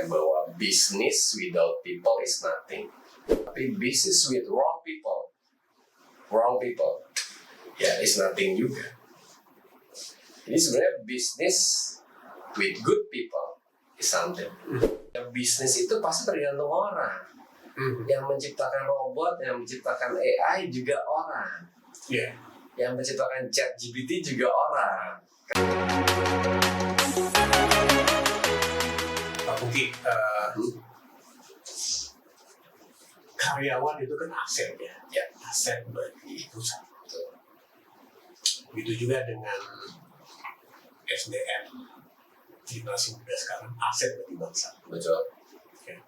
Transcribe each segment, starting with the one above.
mindset-nya bahwa business without people is nothing. Tapi business with wrong people, ya is nothing juga. Jadi sebenarnya business with good people is something. Bisnis itu pasti tergantung orang. Yang menciptakan robot, yang menciptakan AI juga orang. Yang menciptakan ChatGPT juga orang. Pak Pungki, karyawan itu kan aset ya, aset bagi perusahaan. Begitu juga dengan SDM generasi muda sekarang, aset bagi bangsa. Betul. Ya.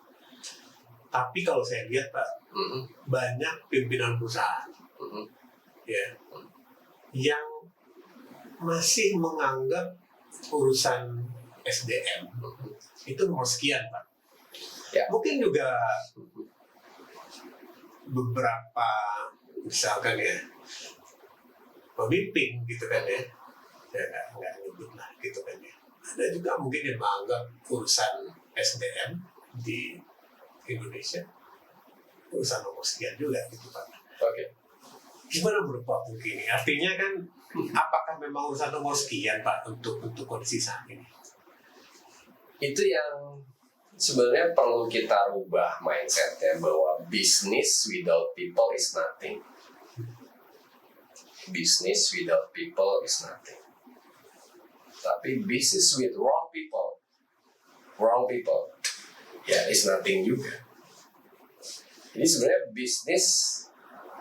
Tapi kalau saya lihat Pak, banyak pimpinan perusahaan ya yang masih menganggap urusan SDM itu nomor sekian Pak. Ya. Mungkin juga beberapa misalkan ya pemimpin gitu kan ya nggak nyebut lah gitu kan ya. Ada juga mungkin yang menganggap urusan SDM di Indonesia urusan nomor sekian juga gitu Pak. Oke. Gimana menurut Pak Pungki ini? Artinya kan apakah memang urusan nomor sekian Pak untuk kondisi saat ini? Itu yang sebenarnya perlu kita rubah mindset-nya bahwa business without people is nothing. Business without people is nothing. Tapi business with wrong people, ya is nothing juga. Jadi sebenarnya business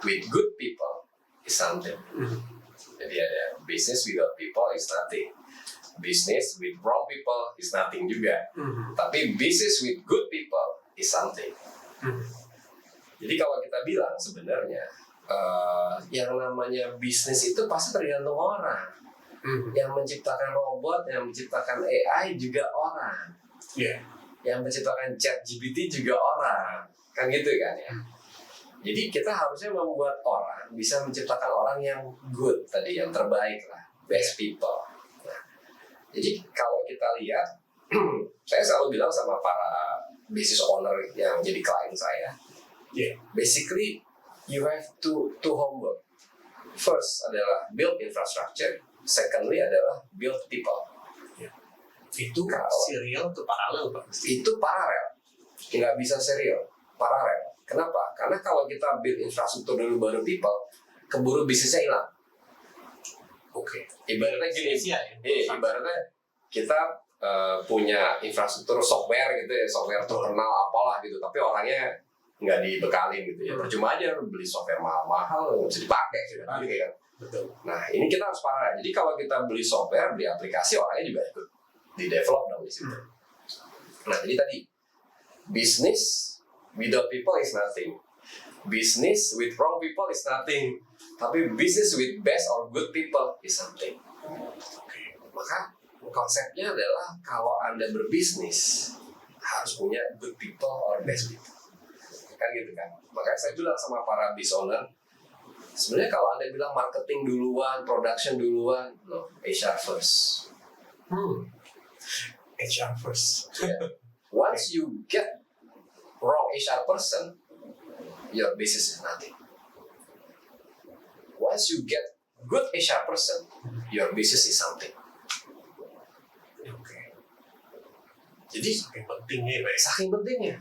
with good people is something. Jadi ada business without people is nothing. Business with wrong people is nothing juga. Tapi business with good people is something. Jadi kalau kita bilang sebenarnya yang namanya bisnis itu pasti tergantung orang. Yang menciptakan robot, yang menciptakan AI juga orang. Yang menciptakan ChatGPT juga orang. Kan gitu kan ya. Jadi kita harusnya membuat orang bisa menciptakan orang yang good tadi, yang terbaik lah, best people. Nah, jadi kalau kita lihat, saya selalu bilang sama para business owner yang jadi klien saya, basically you have two homework. First adalah build infrastructure, secondly adalah build people. Itu serial atau paralel Pak? Itu paralel, nggak bisa serial, paralel. Kenapa? Karena kalau kita build infrastruktur dulu baru people, keburu bisnisnya hilang. Ibaratnya gini, ibaratnya kita punya infrastruktur software gitu ya, software terkenal apalah gitu, tapi orangnya nggak dibekalin gitu ya. Percuma aja beli software mahal-mahal nggak bisa dipakai gitu kan. Betul. Nah ini kita harus paralel. Jadi kalau kita beli software, beli aplikasi, orangnya juga ikut di develop dong di situ. Nah jadi tadi bisnis without people is nothing. Business with wrong people is nothing. Tapi business with best or good people is something. Maka konsepnya adalah kalau Anda berbisnis harus punya good people or best people. Kan gitu kan. Makanya saya bilang sama para business owner, sebenarnya kalau Anda bilang marketing duluan, production duluan, no, HR first. HR first. Once you get wrong HR person, your business is nothing. Once you get good HR person, your business is something. Jadi saking pentingnya. Saking pentingnya.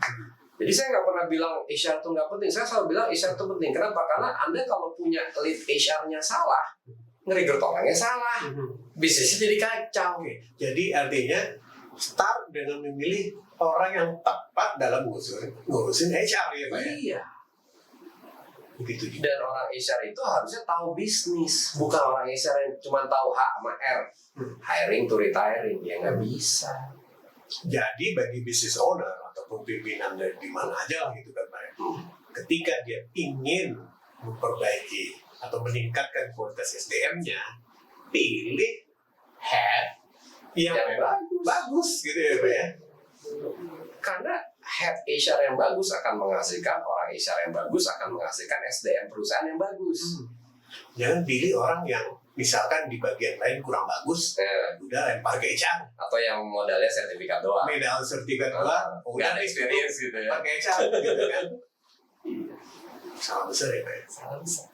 Jadi saya nggak pernah bilang HR itu nggak penting. Saya selalu bilang HR itu penting. Kenapa? Karena Anda kalau punya lead HR-nya salah, nge-recruit orangnya salah, bisnisnya jadi kacau. Jadi artinya start dengan memilih orang yang tepat dalam ngurusin HR ya Pak ya? Iya. Begitu juga. Dan orang HR itu harusnya tahu bisnis, bukan orang HR yang cuma tahu H sama R. Hiring to retiring, ya nggak bisa. Jadi bagi business owner ataupun pimpinan dari di mana aja lah gitu kan Pak ya, ketika dia ingin memperbaiki atau meningkatkan kualitas SDM-nya, pilih head yang bagus gitu ya Pak ya. Karena head HR yang bagus akan menghasilkan orang HR yang bagus, akan menghasilkan SDM perusahaan yang bagus. Jangan pilih orang yang misalkan di bagian lain kurang bagus, udah lempar ke HR. Atau yang modalnya sertifikat doang. Medal sertifikat doang, Nggak ada experience gitu ya. pakai HR gitu kan. Salah besar ya Pak. Salah besar.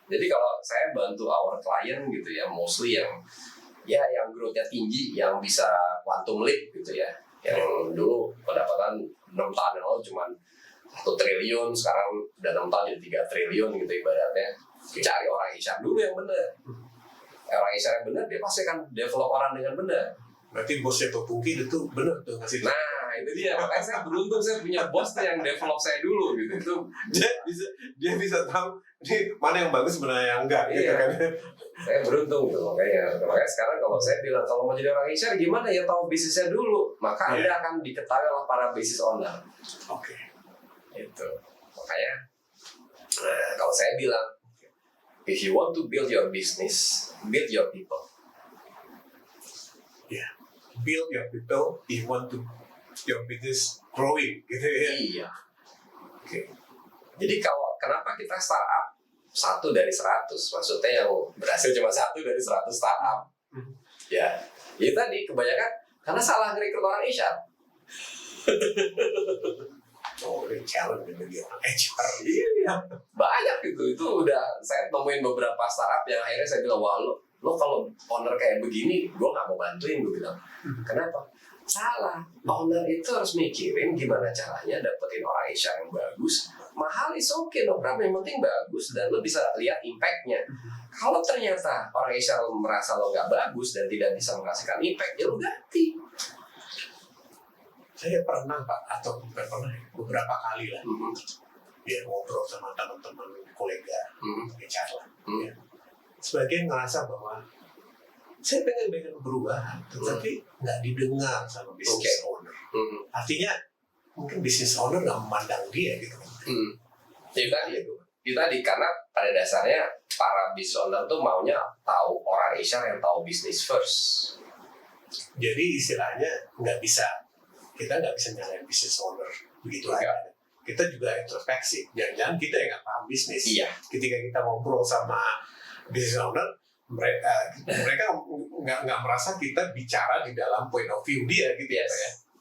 Jadi kalau saya bantu our client gitu ya, mostly yang growth-nya tinggi, yang bisa quantum leap gitu ya. Yang dulu pendapatan 6 tahun yang lalu cuma 1 triliun, sekarang udah 6 tahun jadi 3 triliun gitu ibaratnya. Cari orang HR dulu yang benar. Orang HR yang benar, dia pasti akan develop orang dengan benar. Berarti bosnya Pak Pungki itu benar tuh ngasih. Nah, itu dia. Makanya saya beruntung saya punya bos tuh yang develop saya dulu gitu. Itu dia bisa tahu nih mana yang bagus mana yang enggak gitu Iya. kan. saya beruntung tuh makanya sekarang kalau saya bilang kalau mau jadi orang HR gimana ya tahu bisnisnya dulu, maka Anda akan diketahui oleh para business owner. Oke. Itu makanya kalau saya bilang if you want to build your business, build your people. Yeah. Build your people if you want to your business growing gitu ya. Iya. Oke. Jadi kenapa kita startup 1 dari 100? Maksudnya yang berhasil cuma 1 dari 100 startup. Ya, itu tadi kebanyakan karena salah ngerekrut orang HR. Ini challenge bagi orang HR. Iya, banyak gitu. Itu udah saya nemuin beberapa startup yang akhirnya saya bilang, wah lo kalau owner kayak begini, gue nggak mau bantuin, gue bilang. Kenapa? Salah. Owner itu harus mikirin gimana caranya dapetin orang HR yang bagus. Mahal is okay, no problem. Yang penting bagus dan lo bisa lihat impact-nya. Kalau ternyata orang HR merasa lo nggak bagus dan tidak bisa menghasilkan impact, ya lo ganti. Saya pernah Pak, atau bukan pernah, beberapa kali lah. Ya ngobrol sama teman-teman kolega HR lah. Ya. Sebagian ngerasa bahwa saya pengen perubahan, tetapi nggak didengar sama business owner. Artinya mungkin business owner nggak memandang dia gitu. Itu tadi karena pada dasarnya para business owner tuh maunya tahu orang HR yang tahu bisnis first. Jadi istilahnya kita nggak bisa nyalain business owner begitu aja. Kita juga introspeksi. Jangan-jangan kita yang nggak paham bisnis. Iya. Ketika kita ngobrol sama business owner, mereka nggak merasa kita bicara di dalam point of view dia gitu ya.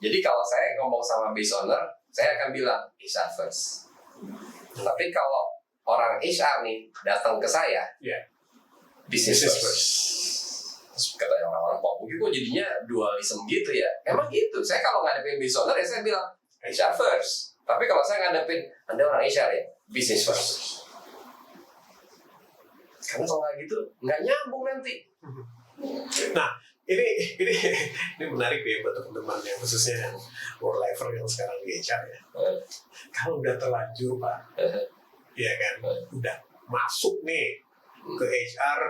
Jadi kalau saya ngomong sama business owner, saya akan bilang HR first. Tapi kalau orang HR nih datang ke saya, business first. Terus katanya orang-orang kok mungkin kok jadinya dualisme gitu ya. Emang gitu. Saya kalau ngadepin business owner ya saya bilang HR first. Tapi kalau saya ngadepin Anda orang HR ya, business first. Karena kalau nggak gitu nggak nyambung nanti. Nah, ini menarik ya buat teman-teman yang khususnya yang work lifer yang sekarang di HR ya. Kalau udah terlanjur Pak, ya kan, udah masuk nih ke HR,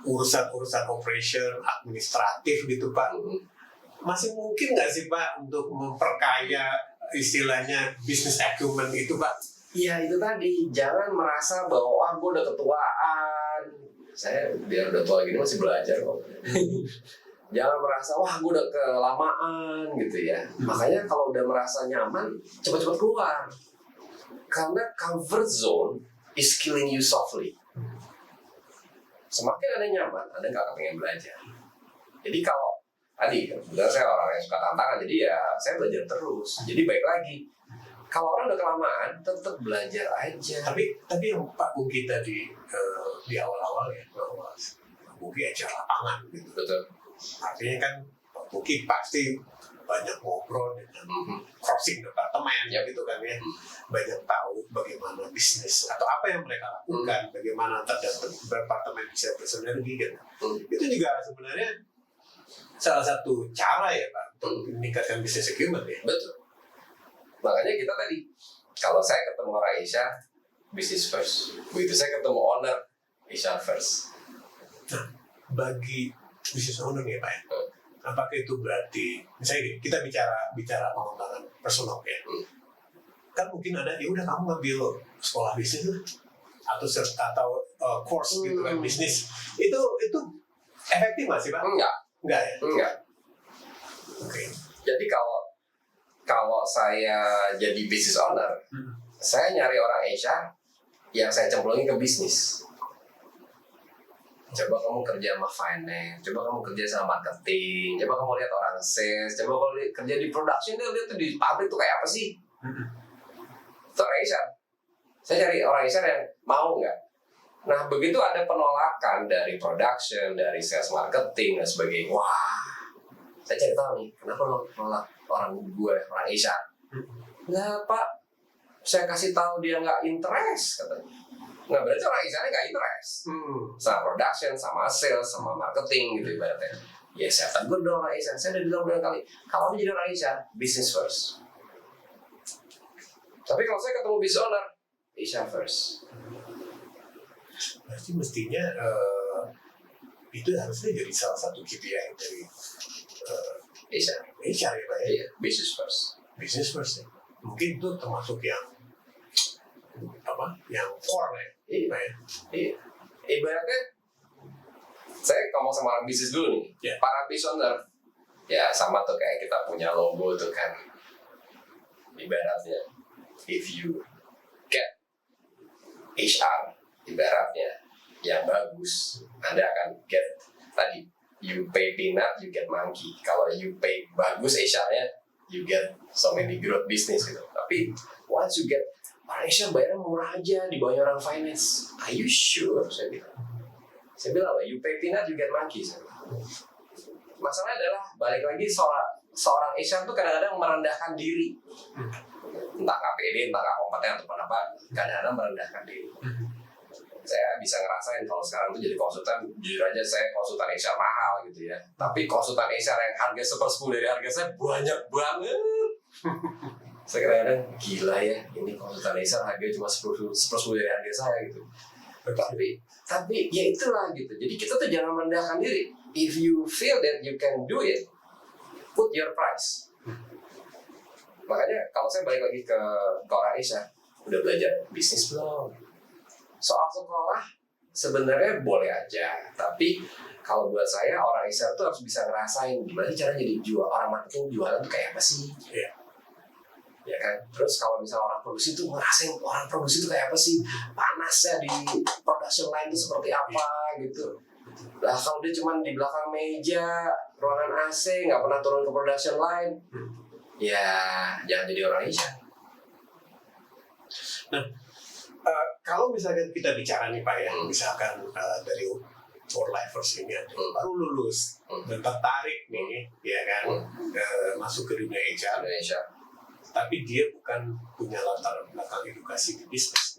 urusan operation, administratif gitu Pak. Masih mungkin nggak sih Pak untuk memperkaya istilahnya business acumen itu Pak? Iya itu tadi, jangan merasa bahwa gue udah ketuaan. Saya biar udah tua gini masih belajar kok. Jangan merasa wah gue udah kelamaan gitu ya. Makanya kalau udah merasa nyaman, cepat-cepat keluar. Karena comfort zone is killing you softly. Semakin Anda nyaman, Anda nggak akan pengen belajar. Jadi kalau tadi, kebetulan saya orang yang suka tantangan, jadi ya saya belajar terus. Jadi baik lagi, kalau orang udah kelamaan, tetap belajar aja. Tapi yang Pak Pungki tadi di awal-awal ya, bahwa Pak Pungki HR lapangan gitu. Betul. Artinya kan Pak Pungki pasti banyak ngobrol dengan crossing departemen gitu kan ya. Banyak tahu bagaimana bisnis atau apa yang mereka lakukan, bagaimana antar departemen bisa bersinergi gitu. Itu juga sebenarnya salah satu cara ya Pak untuk meningkatkan bisnis acumen ya. Betul. Makanya kita tadi, kalau saya ketemu orang HR, business first. Begitu saya ketemu owner, HR first. Nah, bagi business owner ya Pak ya, apakah itu berarti, misalnya kita bicara pengembangan personal ya, kan mungkin ada, ya udah kamu ngambil sekolah bisnis lah, atau course gitu kan bisnis, itu efektif nggak sih Pak? Enggak ya? Enggak. Oke. Jadi kalau saya jadi business owner, saya nyari orang HR yang saya cemplungin ke bisnis. Coba kamu kerja sama finance, coba kamu kerja sama marketing, coba kamu lihat orang sales, coba kamu kerja di production, dia lihat tuh di pabrik tuh kayak apa sih? Itu orang HR. Saya cari orang HR yang mau nggak. Nah begitu ada penolakan dari production, dari sales marketing dan sebagainya. Wah, saya cari tahu nih, kenapa lo nolak orang gue, orang HR? Nggak Pak, saya kasih tahu dia nggak interest katanya. Nah berarti orang HR nggak interest sama production, sama sales, sama marketing gitu ibaratnya. Ya saya tegur dong orang HR. Saya udah bilang berapa kali, kalau jadi orang HR, business first. Tapi kalau saya ketemu business owner, HR first. Berarti mestinya itu harusnya jadi salah satu KPI dari HR ya Pak ya? Iya, business first. Business first ya. Mungkin itu termasuk yang core ya? Iya. Pak ya? Iya. Ibaratnya saya ngomong sama orang bisnis dulu nih. Yeah. Para business owner ya sama tuh kayak kita punya logo tuh kan. Ibaratnya if you get HR ibaratnya yang bagus, Anda akan get tadi you pay peanut, you get monkey. Kalau you pay bagus HR-nya, you get so many growth business gitu. Tapi once you get orang HR bayarnya murah aja di bawahnya orang finance. Are you sure? Saya bilang lah, you pay peanut, you get monkey. Masalahnya adalah balik lagi seorang HR tuh kadang-kadang merendahkan diri. Entah nggak pede, entah nggak kompeten atau apa, kadang-kadang merendahkan diri. Saya bisa ngerasain kalau sekarang tuh jadi konsultan, jujur aja saya konsultan HR mahal gitu ya. Tapi konsultan HR yang harga 1/10 dari harga saya banyak banget. Saya kadang-kadang gila ya, ini konsultan HR harganya cuma 1/10 dari harga saya gitu. Tapi ya itulah gitu. Jadi kita tuh jangan merendahkan diri. If you feel that you can do it, put your price. Makanya kalau saya balik lagi ke orang HR, udah belajar bisnis belum? Soal sekolah sebenarnya boleh aja, tapi kalau buat saya orang HR tuh harus bisa ngerasain gimana caranya jadi jual, orang marketing jualan tuh kayak apa sih? Iya. Ya kan. Terus kalau misalnya orang produksi tuh ngerasain orang produksi tuh kayak apa sih? Panasnya di production line tuh seperti apa gitu. Nah kalau dia cuma di belakang meja, ruangan AC, nggak pernah turun ke production line, ya jangan jadi orang HR. Nah, kalau misalkan kita bicara nih Pak ya, misalkan dari for lifers ini ada baru lulus dan tertarik nih, ya kan, masuk ke dunia HR, tapi dia bukan punya latar belakang edukasi di bisnis.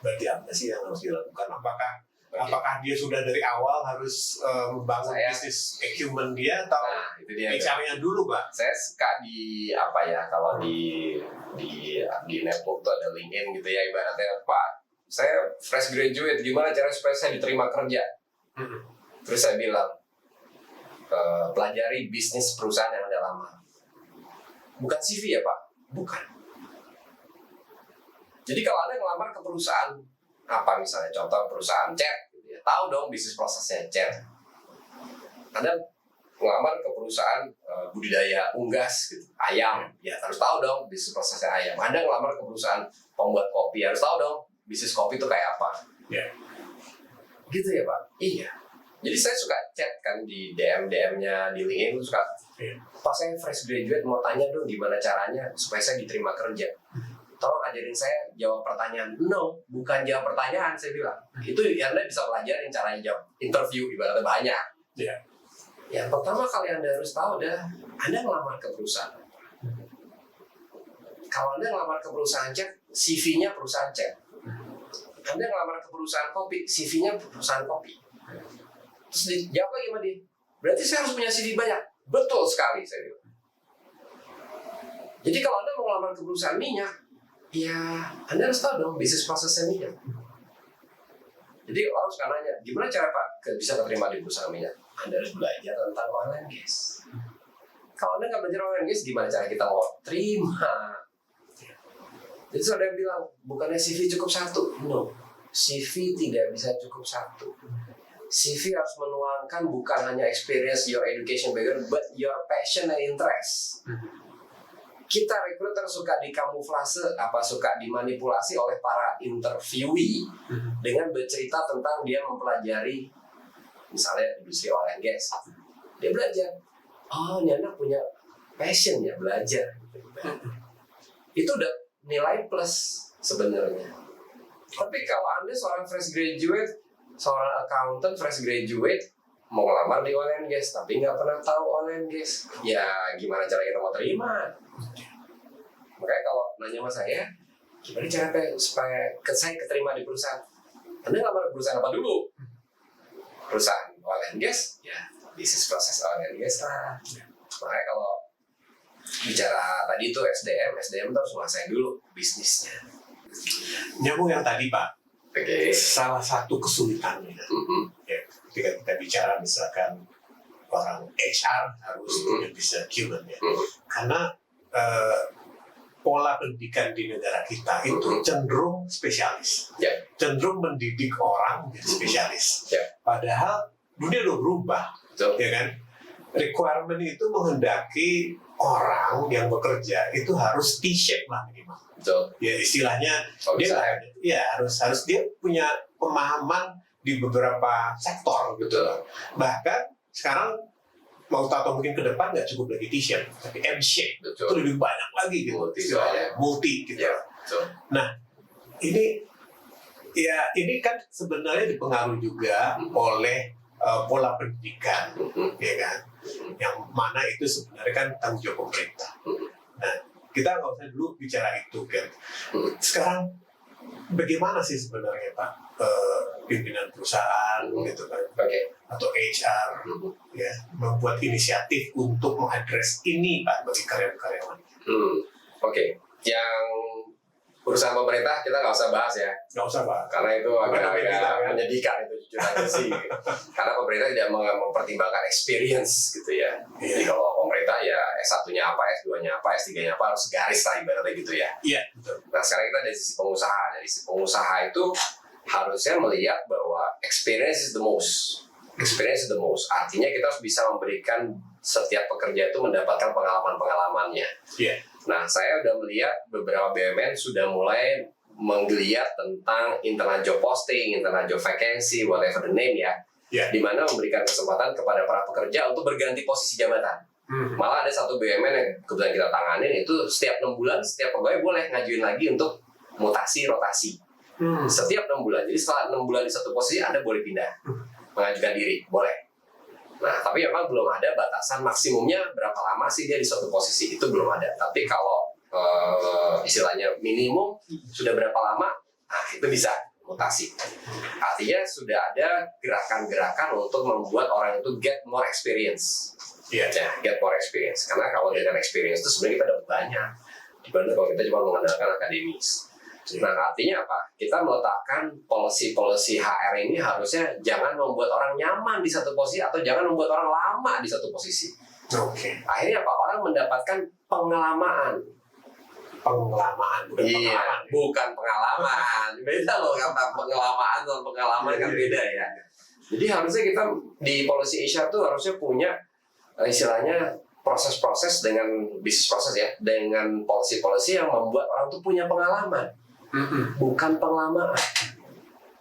Berarti apa sih yang harus dilakukan? Apakah dia sudah dari awal harus membangun bisnis acumen dia atau HR-nya dulu Pak? Saya suka di apa ya, kalau di network tuh ada LinkedIn gitu ya, ibaratnya Pak, saya fresh graduate, gimana cara supaya saya diterima kerja? Terus saya bilang, pelajari bisnis perusahaan yang Anda lama. Bukan CV ya Pak? Bukan. Jadi kalau Anda ngelamar ke perusahaan apa misalnya, contoh perusahaan cat, gitu ya, tahu dong bisnis prosesnya cat. Anda ngelamar ke perusahaan budidaya unggas, gitu, ayam, ya harus tahu dong bisnis prosesnya ayam. Anda ngelamar ke perusahaan pembuat kopi, harus tahu dong bisnis kopi itu kayak apa. Yeah. Gitu ya Pak? Iya. Jadi saya suka chat kan di DM-nya di LinkedIn, suka Pak saya fresh graduate mau tanya dong gimana caranya supaya saya diterima kerja. Tolong ajarin saya jawab pertanyaan. No, bukan jawab pertanyaan, saya bilang. Itu Anda bisa pelajarin caranya jawab interview, ibaratnya banyak. Yeah. Yang pertama kali Anda harus tahu adalah Anda ngelamar ke perusahaan. Kalau Anda ngelamar ke perusahaan cat, CV-nya perusahaan cat. Anda ngelamar ke perusahaan kopi, CV-nya perusahaan kopi. Terus dijawab lagi sama dia, berarti saya harus punya CV banyak. Betul sekali, saya bilang. Jadi kalau Anda mau ngelamar ke perusahaan minyak, ya Anda harus tahu dong bisnis prosesnya minyak. Jadi orang suka nanya, gimana cara Pak bisa keterima di perusahaan minyak? Anda harus belajar tentang oil and gas. Kalau Anda nggak belajar oil and gas, gimana cara kita mau terima? Jadi ada yang bilang, bukannya CV cukup satu. No, CV tidak bisa cukup satu. CV harus menuangkan bukan hanya experience, your education background, but your passion and interest. Kita recruiter suka dikamuflase, suka dimanipulasi oleh para interviewee dengan bercerita tentang dia mempelajari misalnya industri oil and gas, dia belajar. Oh, ini anak punya passion ya belajar. Itu udah nilai plus sebenarnya. Tapi kalau Anda seorang fresh graduate, seorang accountant fresh graduate, mau ngelamar di oil and gas tapi nggak pernah tahu oil and gas, ya gimana cara kita mau terima? Makanya kalau nanya sama saya, gimana cara supaya saya keterima di perusahaan? Anda ngelamar perusahaan apa dulu? Perusahaan oil and gas? Ya, bisnis proses oil and gas lah. Makanya kalau bicara tadi itu SDM itu harus menguasai dulu bisnisnya. Nyambung yang tadi Pak, Oke. salah satu kesulitannya ya, ketika kita bicara misalkan orang HR harus punya bisa human ya, karena pola pendidikan di negara kita itu cenderung spesialis, cenderung mendidik orang menjadi spesialis. Padahal dunia udah berubah, ya kan? Requirement itu menghendaki orang yang bekerja itu harus T-shape lah minimal. Ya istilahnya dia harus dia punya pemahaman di beberapa sektor gitu. Bahkan sekarang mau tahu mungkin ke depan nggak cukup lagi T-shape, tapi M-shape itu lebih banyak lagi gitu. Multi gitu. Nah ini kan sebenarnya dipengaruhi juga oleh pola pendidikan, ya kan? Yang mana itu sebenarnya kan tanggung jawab pemerintah. Nah, kita nggak usah dulu bicara itu kan. Sekarang bagaimana sih sebenarnya Pak pimpinan perusahaan gitu kan, atau HR ya membuat inisiatif untuk mengadres ini Pak bagi karyawan-karyawan? Yang perusahaan pemerintah kita nggak usah bahas ya. Nggak usah Pak. Karena itu agak menyedihkan itu jujur aja sih. Karena pemerintah tidak mempertimbangkan experience gitu ya. Jadi kalau pemerintah ya S1-nya apa, S2-nya apa, S3-nya apa harus garis lah ibaratnya gitu ya. Iya, betul. Nah sekarang kita dari sisi pengusaha. Dari sisi pengusaha itu harusnya melihat bahwa experience is the most. Experience is the most. Artinya kita harus bisa memberikan setiap pekerja itu mendapatkan pengalaman-pengalamannya. Iya. Nah, saya udah melihat beberapa BUMN sudah mulai menggeliat tentang internal job posting, internal job vacancy, whatever the name ya, di mana memberikan kesempatan kepada para pekerja untuk berganti posisi jabatan. Malah ada satu BUMN yang kebetulan kita tanganin itu setiap 6 bulan setiap pegawai boleh ngajuin lagi untuk mutasi rotasi. Setiap 6 bulan. Jadi setelah 6 bulan di satu posisi Anda boleh pindah, mengajukan diri, boleh. Nah, tapi memang belum ada batasan maksimumnya berapa lama sih dia di suatu posisi, itu belum ada. Tapi kalau istilahnya minimum sudah berapa lama, nah itu bisa mutasi. Artinya sudah ada gerakan-gerakan untuk membuat orang itu get more experience. Get more experience. Karena kalau dengan experience itu sebenarnya kita dapat banyak dibanding kalau kita cuma mengandalkan akademis. Nah, artinya apa? Kita meletakkan policy HR ini harusnya jangan membuat orang nyaman di satu posisi atau jangan membuat orang lama di satu posisi. Akhirnya apa? Orang mendapatkan pengalaman. Bukan pengalaman. Beda loh kata pengalaman dan pengalaman kan beda ya. Jadi harusnya kita di policy HR tuh harusnya punya istilahnya proses-proses dengan bisnis proses ya, dengan policy-policy yang membuat orang tuh punya pengalaman. Bukan pengalaman.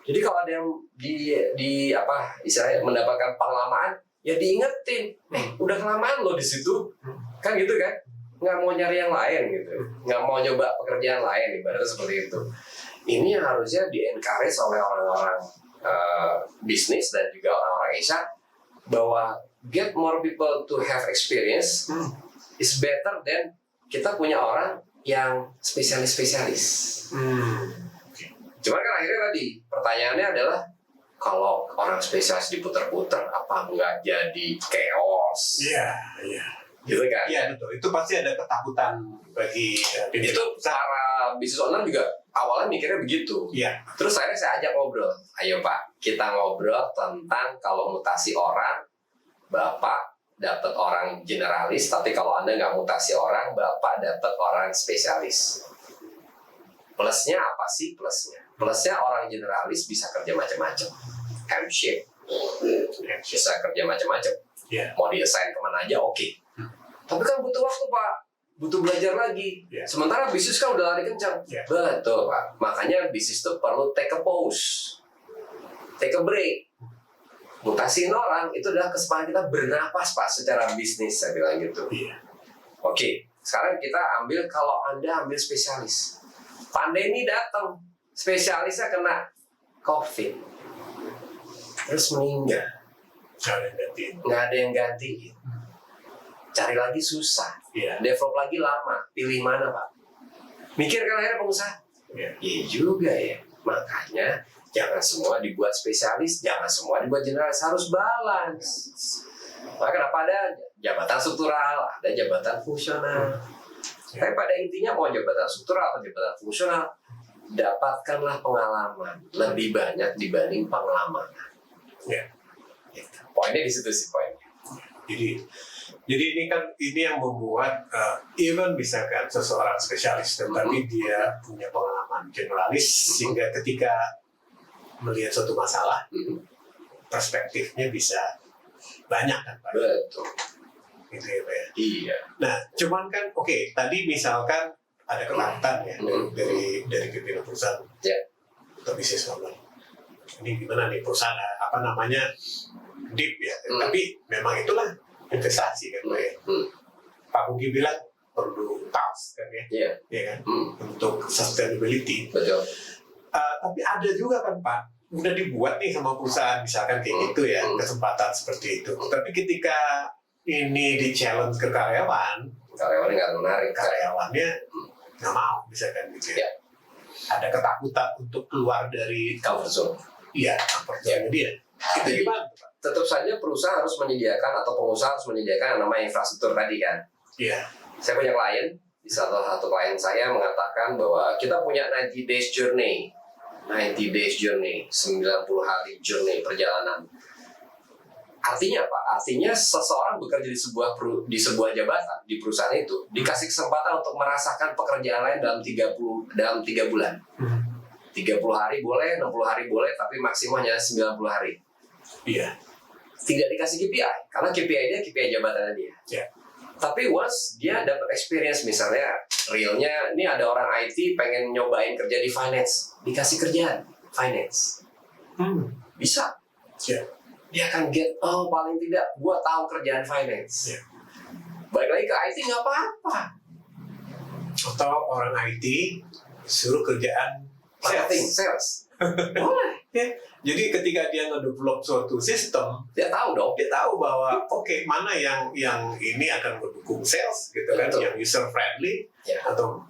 Jadi kalau ada yang di apa istilahnya mendapatkan pengalaman, ya diingetin, udah kelamaan lo di situ, kan gitu kan? Nggak mau nyari yang lain gitu, nggak mau nyoba pekerjaan lain, ibaratnya seperti itu. Ini yang harusnya di-encourage oleh orang-orang bisnis dan juga orang-orang HR bahwa get more people to have experience is better than kita punya orang yang spesialis. Cuman kan akhirnya tadi pertanyaannya adalah kalau orang spesialis diputer-puter apa nggak jadi chaos? Iya. Gitu kan? Iya betul. Itu pasti ada ketakutan bagi itu para business owner juga awalnya mikirnya begitu. Iya. Terus akhirnya saya ajak ngobrol. Ayo Pak, kita ngobrol tentang kalau mutasi orang, Bapak dapat orang generalis, tapi kalau Anda nggak mutasi orang, Bapak dapat orang spesialis. Plusnya apa sih plusnya? Plusnya orang generalis bisa kerja macam-macam. M-shape. Bisa kerja macam-macam. Mau di-assign kemana aja, oke. Tapi kan butuh waktu, Pak. Butuh belajar lagi. Sementara bisnis kan udah lari kencang. Betul, Pak. Makanya bisnis itu perlu take a pause. Take a break. mutasiin orang itu adalah kesempatan kita bernapas Pak secara bisnis, saya bilang gitu. Iya. Oke, sekarang kita ambil, kalau Anda ambil spesialis, pandemi datang, spesialisnya kena COVID, terus meninggal, nggak ada yang gantiin, cari lagi susah, Iya. develop lagi lama, pilih mana Pak? Mikir kan akhirnya pengusaha? Iya. Iya juga ya, makanya jangan semua dibuat spesialis, jangan semua dibuat generalis, harus balance. Maka kenapa ada jabatan struktural, ada jabatan fungsional. Tapi pada intinya mau jabatan struktural atau jabatan fungsional, dapatkanlah pengalaman lebih banyak dibanding pengalaman. Ya. Gitu. Poinnya di situ sih poinnya. Jadi ini yang membuat even misalkan seseorang spesialis, tetapi dia punya pengalaman generalis, sehingga ketika melihat suatu masalah, perspektifnya bisa banyak kan Pak? Betul. Gitu ya Pak ya? Iya. Nah, cuman kan oke, tadi misalkan ada ketakutan ya dari pimpinan perusahaan Ya. atau bisnis owner. Ini gimana nih perusahaan apa namanya deep ya, tapi memang itulah investasi kan Pak ya. Pak Bugi bilang perlu task kan ya, Iya. ya kan, untuk sustainability. Betul. Tapi ada juga kan Pak, udah dibuat nih sama perusahaan misalkan kayak gitu ya, kesempatan seperti itu. Tapi ketika ini di challenge ke karyawannya Karyawannya nggak menarik. karyawannya nggak mau misalkan gitu ya. Ya. Ada ketakutan untuk keluar dari Comfort zone. comfort zone dia. Itu gimana Pak? Tetap saja perusahaan harus menyediakan atau pengusaha harus menyediakan yang namanya infrastruktur tadi kan. Iya. Saya punya klien, di salah satu klien saya mengatakan bahwa kita punya 90 days journey. 90 days journey, 90 hari journey perjalanan. Artinya apa? Artinya seseorang bekerja di sebuah jabatan di perusahaan itu dikasih kesempatan untuk merasakan pekerjaan lain dalam 3 bulan. 30 hari boleh, 60 hari boleh, tapi maksimalnya 90 hari. Iya. Tidak dikasih KPI, karena KPI dia KPI jabatannya dia. Iya. Tapi once dia dapat experience, misalnya realnya, ini ada orang IT pengen nyobain kerja di finance, dikasih kerjaan finance, bisa. Iya. Dia akan get, oh paling tidak gua tahu kerjaan finance. Iya. Balik lagi ke IT nggak apa-apa. Atau orang IT suruh kerjaan Marketing, sales, boleh. Ya. Jadi ketika dia ngedevelop suatu sistem, Dia tahu dong. dia tahu bahwa oke, mana yang ini akan mendukung sales gitu kan, Betul. yang user friendly Ya. atau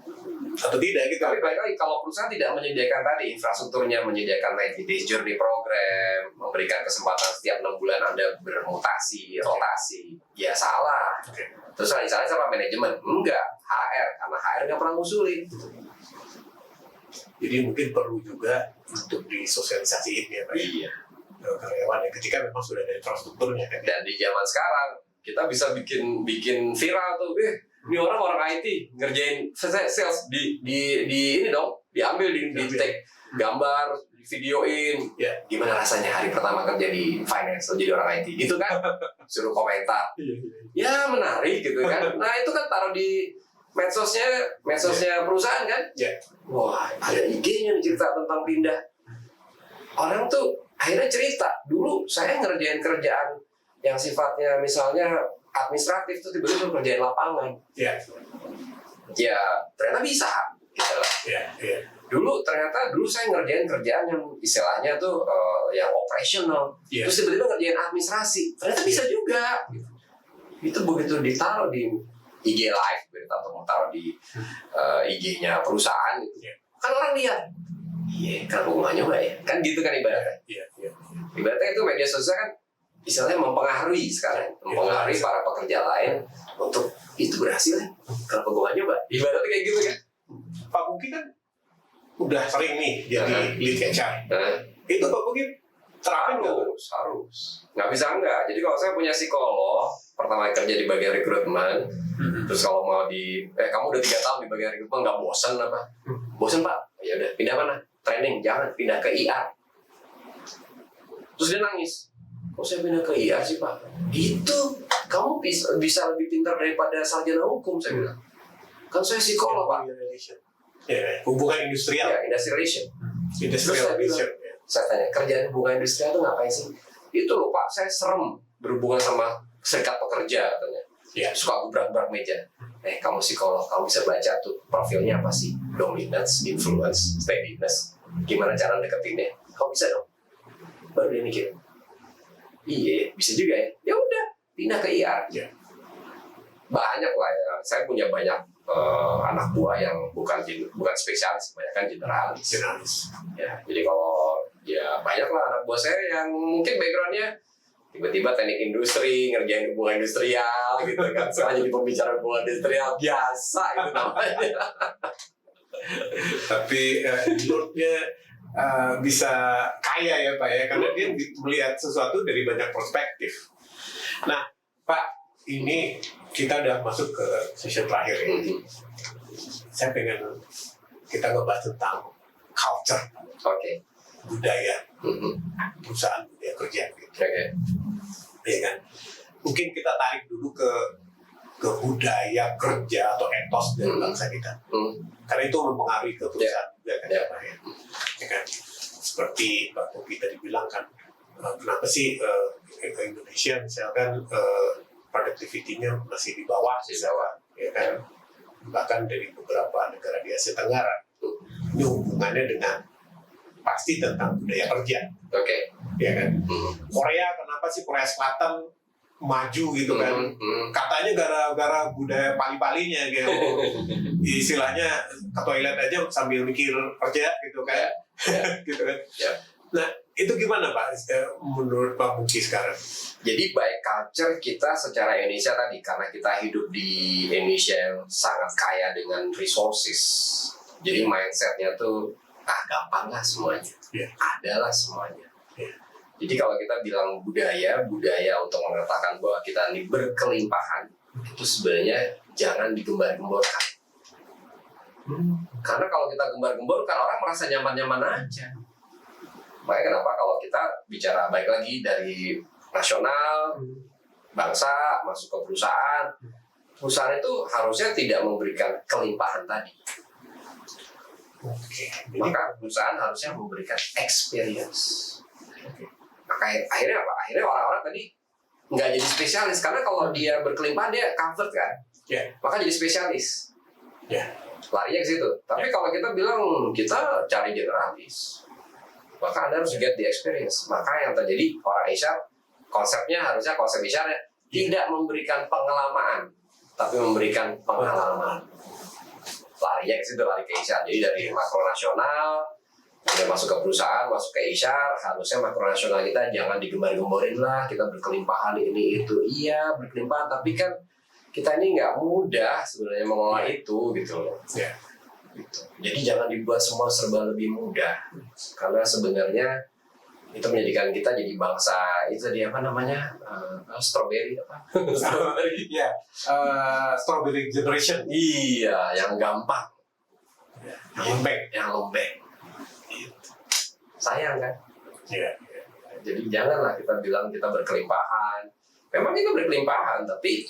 tidak gitu. Tapi balik lagi, kalau perusahaan tidak menyediakan tadi infrastrukturnya, menyediakan 90 days journey program, memberikan kesempatan setiap 6 bulan Anda bermutasi, rotasi, ya salah. Oke. Terus misalnya sama manajemen, enggak, HR, karena HR nggak pernah ngusulin. Jadi mungkin perlu juga untuk disosialisasiin ya Pak, Iya. ke karyawan ya, ketika memang sudah ada infrastrukturnya kan. Dan di zaman sekarang kita bisa bikin viral tuh, ini orang IT ngerjain sales di ini dong, diambil di take gambar, videoin. Ya. Gimana rasanya hari pertama kerja di finance atau jadi orang IT gitu kan? Suruh komentar. Ya menarik gitu kan. Nah itu kan taruh di medsosnya perusahaan kan? Ya. Wah, ada IG-nya cerita tentang pindah. Orang tuh akhirnya cerita, dulu saya ngerjain kerjaan yang sifatnya misalnya administratif tuh tiba-tiba kerjain lapangan. Ya. Ya, ternyata bisa. Gitu lah. Ya. Ya. Dulu saya ngerjain kerjaan yang istilahnya tuh yang operational. Ya. Terus tiba-tiba ngerjain administrasi. Ternyata bisa juga. Gitu. Itu begitu ditaruh di IG live, atau mau taruh di IG-nya perusahaan gitu. Kan orang lihat, iya kan rumahnya nggak ya, kan gitu kan ibaratnya. Ya. Ibaratnya itu media sosial kan istilahnya mempengaruhi sekarang, mempengaruhi para pekerja lain untuk itu berhasil ya. Kenapa gue nggak nyoba? Ibaratnya kayak gitu kan. Pak Bugi kan udah sering nih jadi lead HR. Itu Pak Bugi terapin nggak? Harus. Nggak bisa enggak. Jadi kalau saya punya psikolog, pertama kerja di bagian rekrutmen, terus kalau mau kamu udah 3 tahun di bagian rekrutmen, nggak bosan apa? Bosan Pak? Ya udah, pindah mana? Training, jangan pindah ke IR. Terus dia nangis. Kok saya pindah ke IR sih Pak? Gitu. Kamu bisa lebih pintar daripada sarjana hukum, saya bilang. Kan saya psikolog Pak. Ya, hubungan industrial. Ya, industrial relation. Industrial Terus saya bilang, relation. saya tanya, kerjaan hubungan industrial itu ngapain sih? itu loh Pak, saya serem berhubungan sama serikat pekerja katanya. Ya. Suka gubrak-gubrak meja. Kamu psikolog, kamu bisa baca tuh profilnya apa sih? Dominance, influence, steadiness. Gimana cara deketinnya? Kamu bisa dong. Baru dia mikir, iya bisa juga ya. Ya udah, pindah ke IR. Ya. Banyak lah ya. Saya punya banyak anak buah yang bukan spesialis, banyak kan generalis. Ya, jadi kalau ya banyak lah anak buah saya yang mungkin backgroundnya tiba-tiba teknik industri, ngerjain hubungan industrial gitu kan. Sekarang jadi pembicara hubungan industrial biasa itu namanya. Tapi menurutnya bisa kaya ya Pak ya, karena dia melihat sesuatu dari banyak perspektif. Nah Pak, ini kita udah masuk ke sesi terakhir ini. Saya pengen kita ngebahas tentang culture, budaya, perusahaan, budaya kerja gitu. Ya kan? Mungkin kita tarik dulu ke budaya kerja atau etos dari bangsa kita. Karena itu mempengaruhi ke perusahaan juga kan ya Pak ya. Ya kan? Seperti Pak Bobi tadi bilang kan, kenapa sih Indonesia misalkan productivity-nya masih di bawah, ya kan? Bahkan dari beberapa negara di Asia Tenggara. Ini hubungannya dengan pasti tentang budaya kerja. Ya kan? Korea, kenapa sih Korea Selatan maju gitu kan? Katanya gara-gara budaya pali-palinya gitu. Istilahnya ke toilet aja sambil mikir kerja gitu kan. Gitu kan. Nah, itu gimana Pak menurut Pak Bungki sekarang? Jadi baik culture kita secara Indonesia tadi, karena kita hidup di Indonesia yang sangat kaya dengan resources. Jadi mindsetnya tuh gampang lah semuanya. Adalah semuanya. Jadi kalau kita bilang budaya untuk mengatakan bahwa kita ini berkelimpahan, itu sebenarnya jangan digembar-gemborkan. Karena kalau kita gembar-gemborkan, orang merasa nyaman-nyaman aja. Makanya kenapa kalau kita bicara baik lagi dari nasional, bangsa, masuk ke perusahaan itu harusnya tidak memberikan kelimpahan tadi. Maka perusahaan harusnya memberikan experience. Maka akhirnya apa? Akhirnya orang-orang tadi nggak jadi spesialis, karena kalau dia berkelimpahan dia comfort kan, maka jadi spesialis. Larinya ke situ. Tapi kalau kita bilang kita cari generalis, maka Anda harus get the experience. Maka yang terjadi orang HR, konsepnya harusnya konsep HR tidak memberikan pengalaman, tapi memberikan pengalaman. Larinya ke situ, lari ke HR. Jadi dari makro nasional, kemudian masuk ke perusahaan, masuk ke HR, harusnya makro nasional kita jangan digembar-gemborin lah, kita berkelimpahan ini itu. Iya, berkelimpahan, tapi kan kita ini nggak mudah sebenarnya mengelola itu gitu loh. Gitu. Jadi jangan dibuat semua serba lebih mudah, karena sebenarnya itu menjadikan kita jadi bangsa itu tadi apa namanya strawberry apa? Strawberry generation. Iya, yang gampang, yang lembek. Gitu. Sayang kan? Jadi janganlah kita bilang kita berkelimpahan. Memang kita berkelimpahan, tapi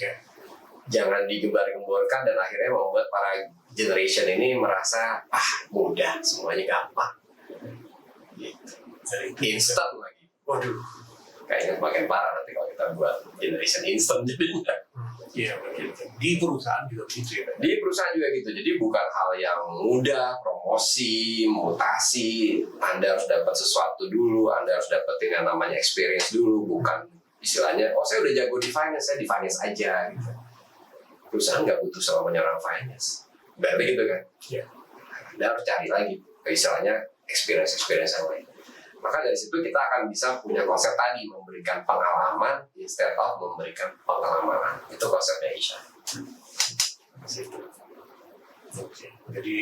jangan digembar-gemborkan dan akhirnya membuat para generation ini merasa mudah, semuanya gampang gitu. Instan lagi, waduh, kayaknya makin parah nanti kalau kita buat generation instan jadinya. Begitu. Di perusahaan juga begitu ya. Di perusahaan juga gitu, jadi bukan hal yang mudah, promosi, mutasi, Anda harus dapat sesuatu dulu, Anda harus dapat dengan namanya experience dulu, bukan istilahnya, saya udah jago di finance, saya di finance aja gitu. Perusahaan nggak butuh selamanya orang finance, berarti gitu kan? Anda harus cari lagi, istilahnya experience yang lain. Maka dari situ kita akan bisa punya konsep tadi, memberikan pengalaman instead of memberikan pengalaman. Itu konsepnya Isha. Jadi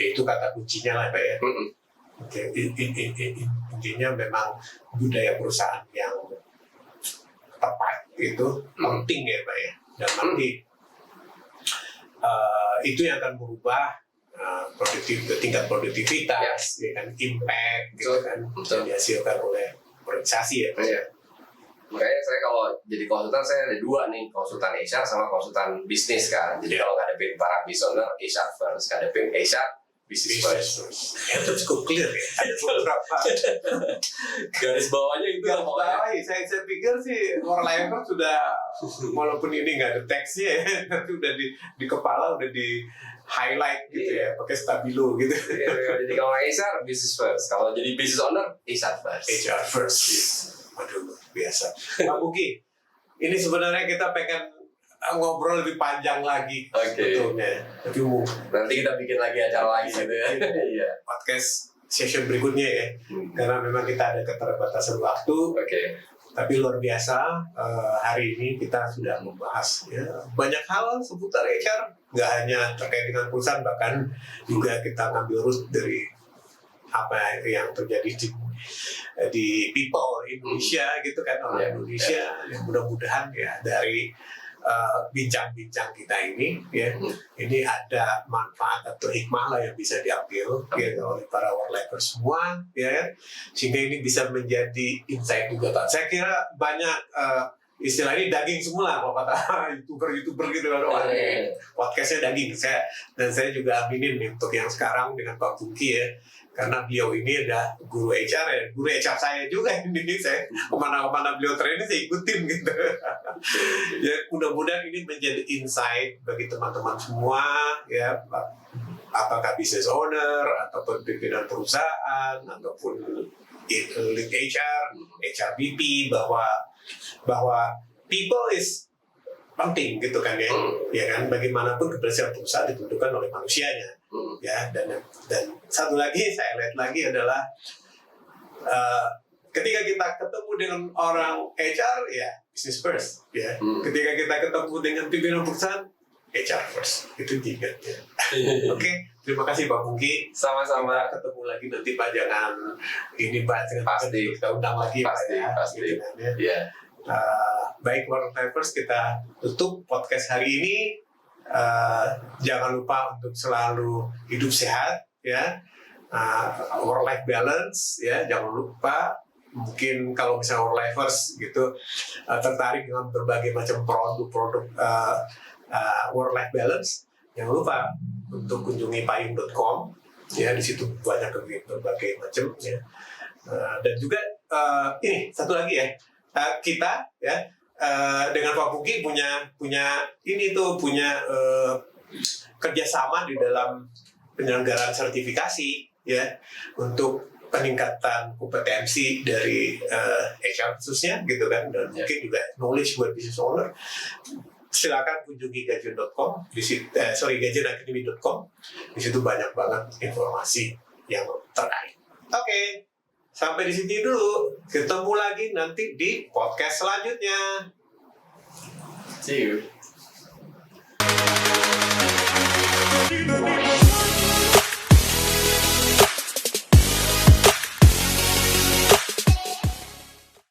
itu kata kuncinya lah Pak ya. Intinya memang budaya perusahaan yang tepat itu penting ya Pak ya. Dan nanti itu yang akan merubah tingkat produktivitas, ya kan, impact, gitu kan, yang dihasilkan oleh organisasi ya. Makanya saya kalau jadi konsultan, saya ada dua nih, konsultan HR sama konsultan bisnis kan. Jadi kalau ngadepin para business owner, HR first, ngadepin HR, business first. Ya, itu cukup clear ya. Ada beberapa Garis bawahnya itu yang pokoknya. saya pikir sih Warlifer sudah walaupun ini nggak ada teksnya ya, tapi udah di kepala udah di highlight gitu ya, pakai stabilo gitu. Jadi kalau HR business first, kalau jadi business owner HR first. HR first. Waduh, biasa. Pak Buki, ini sebenarnya kita pengen ngobrol lebih panjang lagi sebetulnya. Tapi nanti kita bikin lagi acara lagi gitu ya. Iya. Podcast session berikutnya ya. Karena memang kita ada keterbatasan waktu. Tapi luar biasa, hari ini kita sudah membahas ya, banyak hal seputar HR. Nggak hanya terkait dengan perusahaan, bahkan juga kita ngambil root dari apa yang terjadi di people Indonesia gitu kan, orang Indonesia. Yang mudah-mudahan ya dari bincang-bincang kita ini ya, ini ada manfaat atau hikmah lah yang bisa diambil ya oleh para Warlifers semua ya, sehingga ini bisa menjadi insight juga Pak. Saya kira banyak istilah ini daging semua lah kalau kata youtuber gitu kan, podcastnya daging. Saya juga aminin nih untuk yang sekarang dengan Pak Pungki ya, karena beliau ini ada guru HR ya, guru HR saya juga ini, saya kemana-mana beliau training saya ikutin gitu. Ya mudah-mudahan ini menjadi insight bagi teman-teman semua ya, apakah business owner ataupun pimpinan perusahaan ataupun lead HR, HRBP, bahwa people is penting gitu kan ya, ya kan, bagaimanapun keberhasilan perusahaan ditentukan oleh manusianya ya. Dan satu lagi saya lihat lagi adalah ketika kita ketemu dengan orang HR ya business first ya, ketika kita ketemu dengan pimpinan perusahaan HR first, itu tiga ya. Oke, terima kasih Pak Pungki. Sama-sama. Kita ketemu lagi nanti Pak, jangan ini Pak, pasti kita undang lagi pasti, Pak ya. Pasti. Gitu kan, ya. Yeah. Baik Warlifers, kita tutup podcast hari ini. Jangan lupa untuk selalu hidup sehat ya, work life balance ya, jangan lupa. Mungkin kalau misalnya Warlifers gitu tertarik dengan berbagai macam produk-produk work life balance, jangan lupa untuk kunjungi payung.com ya, di situ banyak berbagai macam ya. Dan juga ini satu lagi ya, kita ya dengan Pak Pungki punya kerjasama di dalam penyelenggaraan sertifikasi ya, untuk peningkatan kompetensi dari HR khususnya gitu kan, dan mungkin juga knowledge buat business owner. Silakan kunjungi gajian.com, gajianacademy.com. Di situ banyak banget informasi yang terkait. Oke. Sampai di sini dulu. Ketemu lagi nanti di podcast selanjutnya. See you.